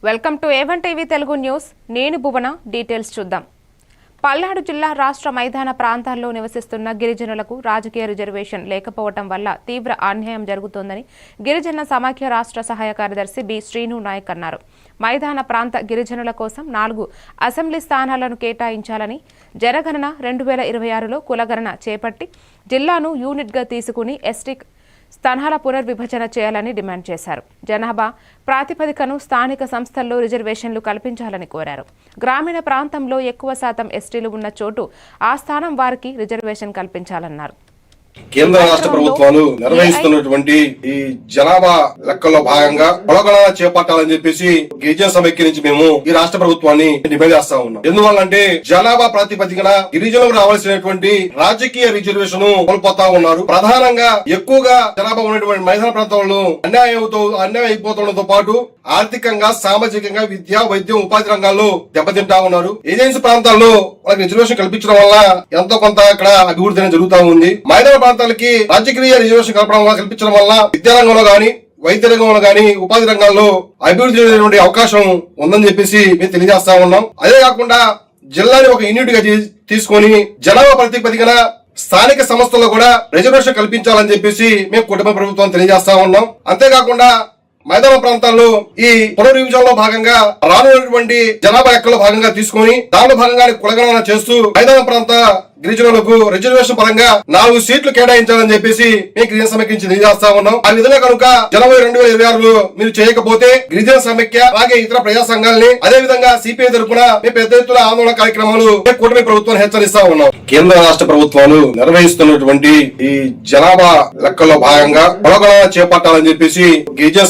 Welcome to A1 TV Telugu news. నేను భువన. Details చూద్దాం. పల్నాడు జిల్లా రాష్ట్ర మైదాన ప్రాంతాల్లో నివసిస్తున్న గిరిజనులకు రాజకీయ రిజర్వేషన్ లేకపోవడం వల్ల తీవ్ర అన్యాయం జరుగుతోందని గిరిజన సమాఖ్య రాష్ట్ర సహాయ కార్యదర్శి బి శ్రీను నాయక్ అన్నారు. మైదాన ప్రాంత గిరిజనుల కోసం 4 అసెంబ్లీ స్థానాలను కేటాయించాలని జనగణన 2026లో కులగణన చేపట్టి జిల్లాను యూనిట్గా తీసుకుని ఎస్టీ స్థానాల పునర్విభజన చేయాలని డిమాండ్ చేశారు. జనాభా ప్రాతిపదికను స్థానిక సంస్థల్లో రిజర్వేషన్లు కల్పించాలని కోరారు. గ్రామీణ ప్రాంతంలో ఎక్కువ శాతం ఎస్టీలు ఉన్న చోటు ఆ స్థానం వారికి రిజర్వేషన్ కల్పించాలన్నారు. కేంద్ర రాష్ట్ర ప్రభుత్వాలు నిర్వహిస్తున్నటువంటి ఈ జనాభా లెక్కల్లో భాగంగా కులగణన చేపట్టాలని చెప్పేసి గిరిజన సమైక్య నుంచి మేము ఈ రాష్ట్ర ప్రభుత్వాన్ని డిమాండ్ చేస్తా ఉన్నాం. ఎందువల్లంటే జనాభా ప్రాతిపదికన గిరిజనులకు రావాల్సినటువంటి రాజకీయ రిజర్వేషన్ కోల్పోతా ఉన్నారు. ప్రధానంగా ఎక్కువగా జనాభా ఉన్నటువంటి మైదాన ప్రాంతాలను అన్యాయం అయిపోతుండటంతో పాటు ఆర్థికంగా, సామాజికంగా, విద్య, వైద్యం, ఉపాధి రంగాల్లో దెబ్బతింటా ఉన్నారు. ఏజెన్సీ ప్రాంతాల్లో వాళ్ళకి రిజర్వేషన్ కల్పించడం వల్ల ఎంతో కొంత ఇక్కడ అభివృద్ధి అనేది జరుగుతూ ఉంది. మైదాన ప్రాంతాలకి రాజకీయ రిజర్వేషన్ కల్పించడం వల్ల విద్యారంగంలో గాని, వైద్య రంగంలో గాని, ఉపాధి రంగాల్లో అభివృద్ధి చేసేటువంటి అవకాశం ఉందని చెప్పేసి మేము తెలియజేస్తా ఉన్నాం. అదే కాకుండా జిల్లాని ఒక యూనిట్ గా తీసుకొని జనాభా ప్రాతిపదికన స్థానిక సంస్థల్లో కూడా రిజర్వేషన్ కల్పించాలని చెప్పేసి మేము కుటుంబ ప్రభుత్వం తెలియజేస్తా ఉన్నాం. అంతేకాకుండా మైదాన ప్రాంతాల్లో ఈ పునర్విభజనలో భాగంగా రానున్నటువంటి జనాభా లెక్కలో భాగంగా తీసుకొని దానిలో భాగంగా కులగణన చేస్తూ మైదాన ప్రాంత గిరిజనులకు రిజర్వేషన్ పరంగా 4 సీట్లు కేటాయించాలని చెప్పేసి మేము గిరిజన సమైక్య నుంచి తెలియజేస్తా ఉన్నాం. ఆ విధంగా కనుక జనవరి 2026లో మీరు చేయకపోతే గిరిజన సమైక్య అలాగే ఇతర ప్రజా సంఘాలని అదే విధంగా సిపిఐ తరఫున మేము పెద్ద ఎత్తున ఆందోళన కార్యక్రమాలు కూటమి ప్రభుత్వాన్ని హెచ్చరిస్తా ఉన్నాం. కేంద్ర రాష్ట్ర ప్రభుత్వాలు నిర్వహిస్తున్నటువంటి ఈ జనాభా లెక్కల్లో భాగంగా కులగణన చేపట్టాలని చెప్పేసి గిరిజన